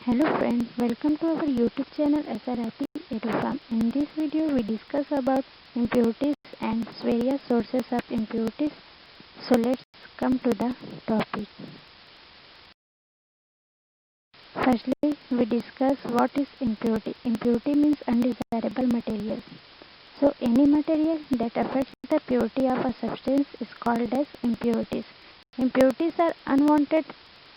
Hello friends, welcome to our YouTube channel SRIP EduFarm. In this video we discuss about impurities and various sources of impurities. So let's come to the topic. Firstly, we discuss what is impurity. Impurity means undesirable materials. So any material that affects the purity of a substance is called as impurities. Impurities are unwanted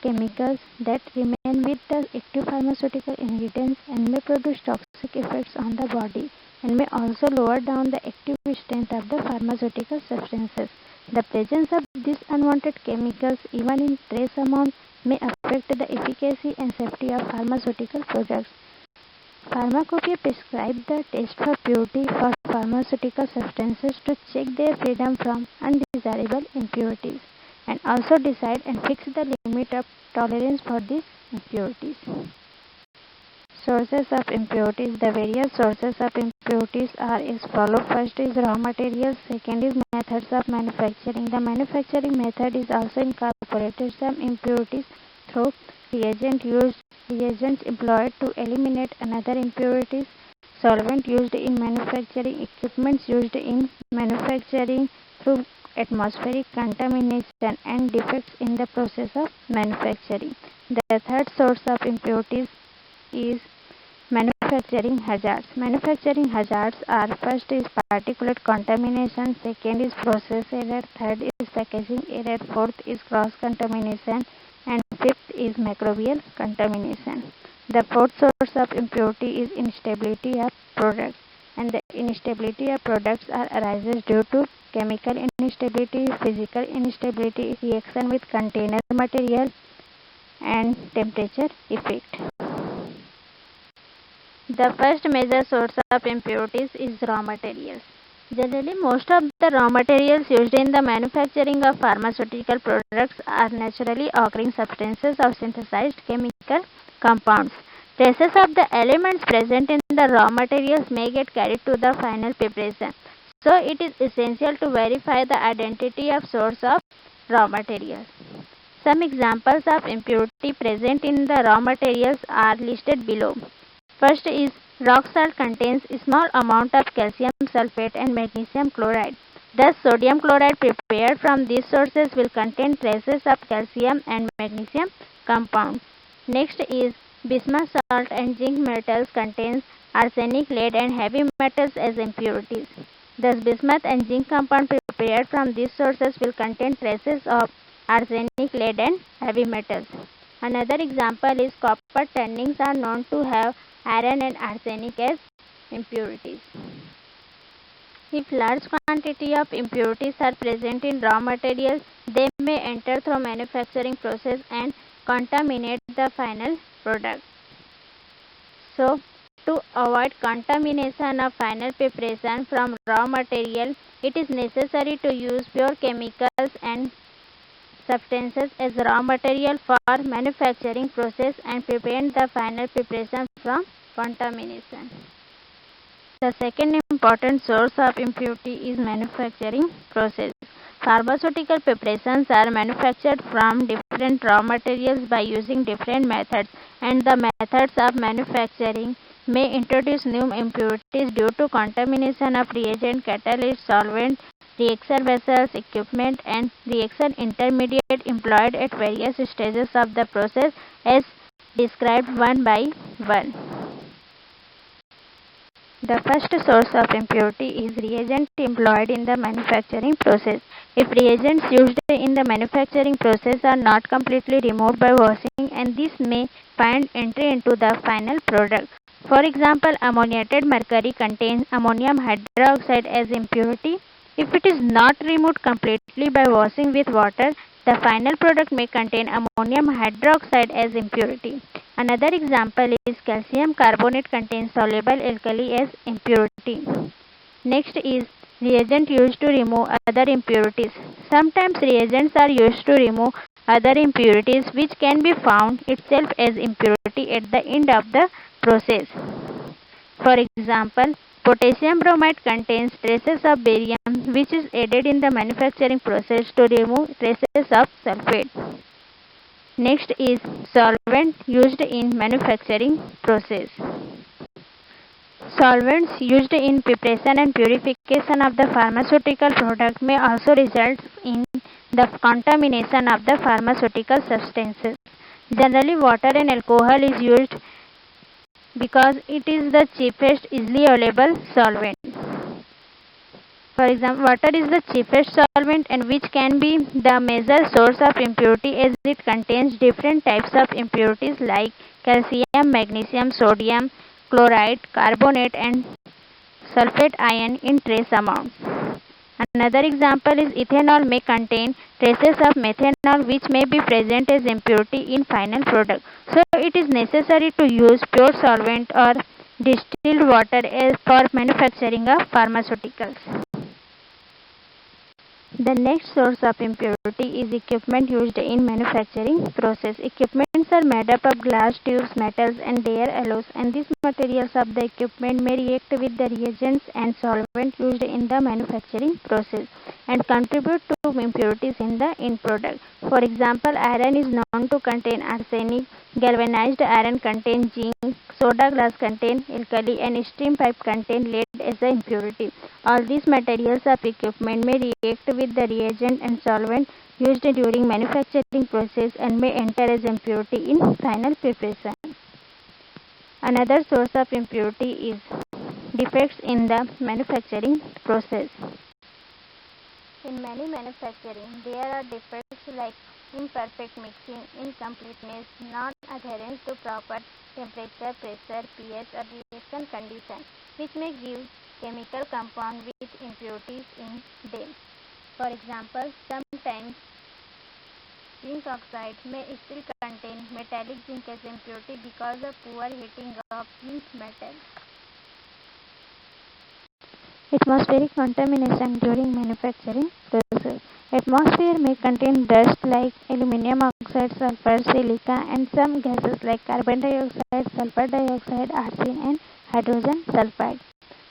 chemicals that remain with the active pharmaceutical ingredients and may produce toxic effects on the body and may also lower down the active strength of the pharmaceutical substances. The presence of these unwanted chemicals, even in trace amounts, may affect the efficacy and safety of pharmaceutical products. Pharmacopoeia prescribes the test for purity for pharmaceutical substances to check their freedom from undesirable impurities and also decide and fix the limit of tolerance for these impurities. Sources of impurities. The various sources of impurities are as follows. First is raw materials. Second is methods of manufacturing. The manufacturing method is also incorporated some impurities through reagents employed to eliminate another impurities, solvent used in manufacturing, equipments used in manufacturing through atmospheric contamination and defects in the process of manufacturing. The third source of impurities is manufacturing hazards. Manufacturing hazards are: first is particulate contamination, second is process error, third is packaging error, fourth is cross contamination, and fifth is microbial contamination. The fourth source of impurity is instability of products, and the instability of products arises due to chemical instability, physical instability, reaction with container material, and temperature effect. The first major source of impurities is raw materials. Generally, most of the raw materials used in the manufacturing of pharmaceutical products are naturally occurring substances or synthesized chemical compounds. Traces of the elements present in the raw materials may get carried to the final preparation. So, it is essential to verify the identity of source of raw materials. Some examples of impurity present in the raw materials are listed below. First is rock salt contains a small amount of calcium sulfate and magnesium chloride. Thus, sodium chloride prepared from these sources will contain traces of calcium and magnesium compounds. Next is bismuth salt and zinc metals contains arsenic, lead and heavy metals as impurities. Thus, bismuth and zinc compound prepared from these sources will contain traces of arsenic, lead and heavy metals. Another example is copper tannings are known to have iron and arsenic as impurities. If large quantity of impurities are present in raw materials, they may enter through manufacturing process and contaminate the final product. So, to avoid contamination of final preparation from raw material, it is necessary to use pure chemicals and substances as raw material for manufacturing process and prevent the final preparation from contamination. The second important source of impurity is manufacturing process. Pharmaceutical preparations are manufactured from different raw materials by using different methods, and the methods of manufacturing may introduce new impurities due to contamination of reagent, catalyst, solvent, reaction vessels, equipment, and reaction intermediate employed at various stages of the process as described one by one. The first source of impurity is reagent employed in the manufacturing process. If reagents used in the manufacturing process are not completely removed by washing, and this may find entry into the final product. For example, ammoniated mercury contains ammonium hydroxide as impurity. If it is not removed completely by washing with water, the final product may contain ammonium hydroxide as impurity. Another example is calcium carbonate contains soluble alkali as impurity. Next is reagent used to remove other impurities. Sometimes reagents are used to remove other impurities which can be found itself as impurity at the end of the process. For example, potassium bromide contains traces of barium which is added in the manufacturing process to remove traces of sulfate. Next is solvent used in manufacturing process. Solvents used in preparation and purification of the pharmaceutical product may also result in the contamination of the pharmaceutical substances. Generally, water and alcohol is used because it is the cheapest easily available solvent. For example, water is the cheapest solvent and which can be the major source of impurity as it contains different types of impurities like calcium, magnesium, sodium, chloride, carbonate and sulfate ion in trace amounts. Another example is ethanol may contain traces of methanol which may be present as impurity in final product. So it is necessary to use pure solvent or distilled water as for manufacturing of pharmaceuticals. The next source of impurity is equipment used in manufacturing process. Equipments are made up of glass tubes, metals and their alloys, and these materials of the equipment may react with the reagents and solvent used in the manufacturing process and contribute to impurities in the end product. For example, iron is known to contain arsenic, galvanized iron contains zinc, soda glass contains alkali and steam pipe contains lead as an impurity. All these materials of equipment may react with the reagent and solvent used during manufacturing process and may enter as impurity in final preparation. Another source of impurity is defects in the manufacturing process. In many manufacturing, there are defects like imperfect mixing, incompleteness, non-adherence to proper temperature, pressure, pH or reaction condition, which may give chemical compound with impurities in them. For example, sometimes zinc oxide may still contain metallic zinc as impurity because of poor heating of zinc metal. Atmospheric contamination during manufacturing process. Atmosphere may contain dust like aluminum oxide, sulfur, silica and some gases like carbon dioxide, sulfur dioxide, arsine and hydrogen sulfide.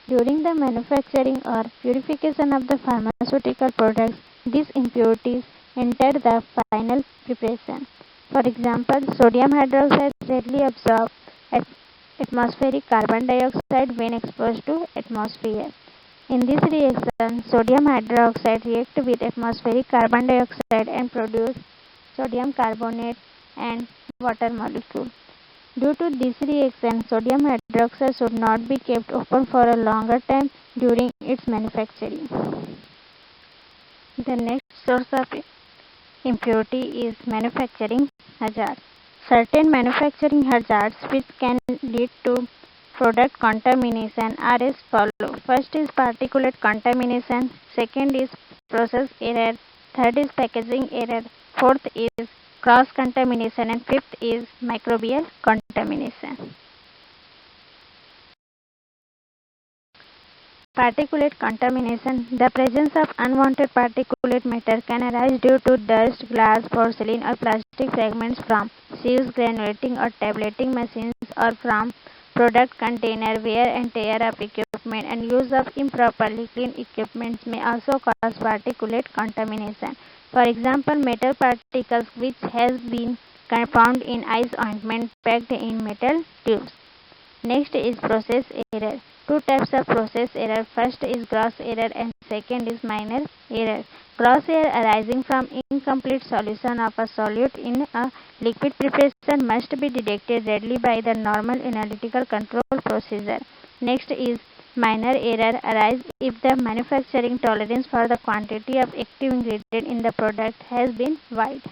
During the manufacturing or purification of the pharmaceutical products, these impurities enter the final preparation. For example, sodium hydroxide readily absorbs atmospheric carbon dioxide when exposed to atmosphere. In this reaction, sodium hydroxide reacts with atmospheric carbon dioxide and produce sodium carbonate and water molecule. Due to this reaction, sodium hydroxide should not be kept open for a longer time during its manufacturing. The next source of impurity is manufacturing hazards. Certain manufacturing hazards which can lead to product contamination are as follows. First is particulate contamination, second is process error, third is packaging error, fourth is cross contamination and fifth is microbial contamination. Particulate contamination. The presence of unwanted particulate matter can arise due to dust, glass, porcelain or plastic fragments from sieves, granulating or tableting machines or from product container, wear and tear of equipment and use of improperly cleaned equipment may also cause particulate contamination. For example, metal particles which has been found in ice ointment packed in metal tubes. Next is process error. Two types of process error. First is gross error and second is minor error. Gross error arising from incomplete solution of a solute in a liquid preparation must be detected readily by the normal analytical control procedure. Next is minor error arise if the manufacturing tolerance for the quantity of active ingredient in the product has been wide.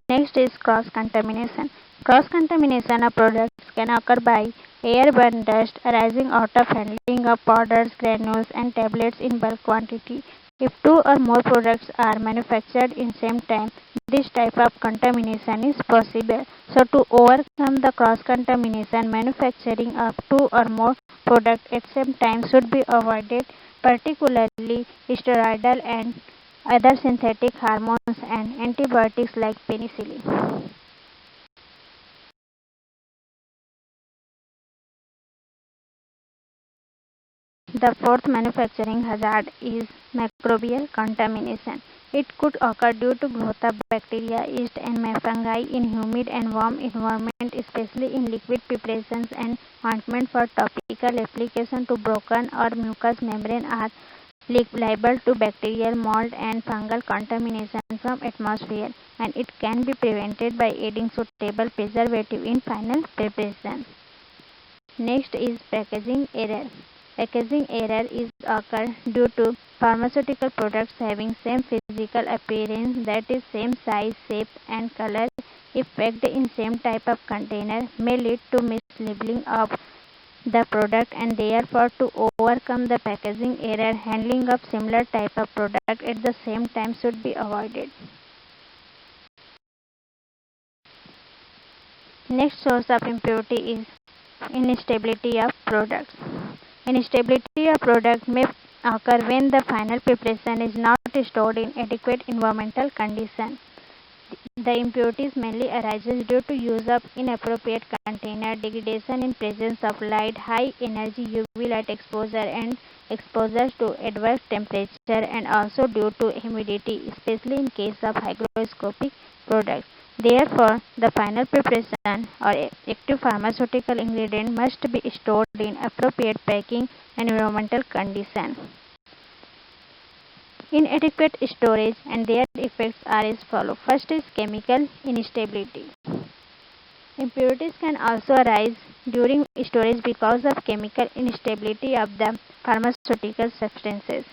Next is cross-contamination. Cross-contamination of products can occur by airborne dust arising out of handling of powders, granules, and tablets in bulk quantity. If two or more products are manufactured in same time, this type of contamination is possible. So to overcome the cross-contamination, manufacturing of two or more products at same time should be avoided, particularly steroidal and other synthetic hormones and antibiotics like penicillin. The fourth manufacturing hazard is microbial contamination. It could occur due to growth of bacteria, yeast, and fungi in humid and warm environment, especially in liquid preparations and ointment for topical application to broken or mucous membrane are liable to bacterial mold and fungal contamination from atmosphere, and it can be prevented by adding suitable preservative in final preparation. Next is packaging error. Packaging error is occur due to pharmaceutical products having same physical appearance, that is same size, shape and color, if packed in same type of container may lead to mislabeling of the product, and therefore to overcome the packaging error, handling of similar type of product at the same time should be avoided. Next source of impurity is instability of products. Instability of product may occur when the final preparation is not stored in adequate environmental condition. The impurities mainly arises due to use of inappropriate container, degradation in presence of light, high energy UV light exposure and exposure to adverse temperature, and also due to humidity, especially in case of hygroscopic products. Therefore, the final preparation or active pharmaceutical ingredient must be stored in appropriate packing and environmental condition. Inadequate storage and their effects are as follows. First is chemical instability. Impurities can also arise during storage because of chemical instability of the pharmaceutical substances.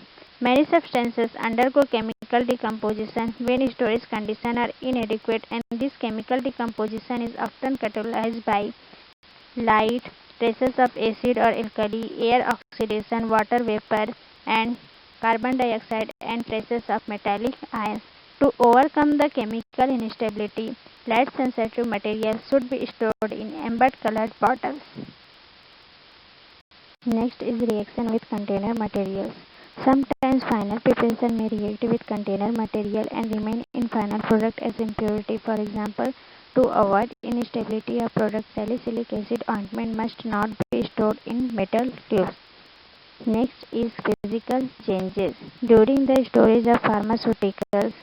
Many substances undergo chemical decomposition when storage conditions are inadequate, and this chemical decomposition is often catalyzed by light, traces of acid or alkali, air oxidation, water vapor, and carbon dioxide, and traces of metallic ions. To overcome the chemical instability, light sensitive materials should be stored in amber colored bottles. Next is reaction with container materials. Sometimes final preparation may react with container material and remain in final product as impurity. For example, to avoid instability of product, salicylic acid ointment must not be stored in metal tubes. Next is physical changes. During the storage of pharmaceuticals,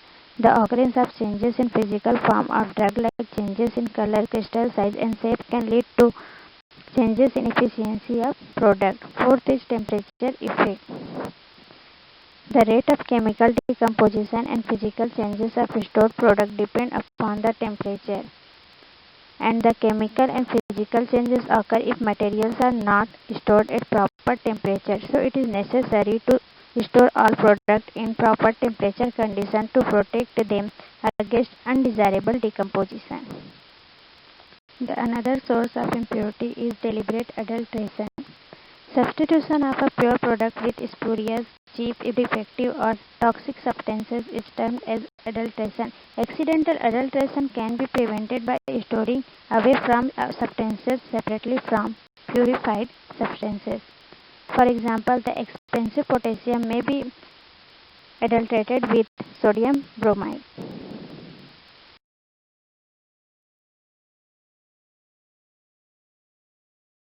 the occurrence of changes in physical form of drug like changes in color, crystal size and shape can lead to changes in efficiency of product. Fourth is temperature effect. The rate of chemical decomposition and physical changes of stored product depend upon the temperature, and the chemical and physical changes occur if materials are not stored at proper temperature. So it is necessary to store all products in proper temperature condition to protect them against undesirable decomposition. Another source of impurity is deliberate adulteration. Substitution of a pure product with spurious, cheap, defective or toxic substances is termed as adulteration. Accidental adulteration can be prevented by storing away from substances separately from purified substances. For example, the expensive potassium may be adulterated with sodium bromide.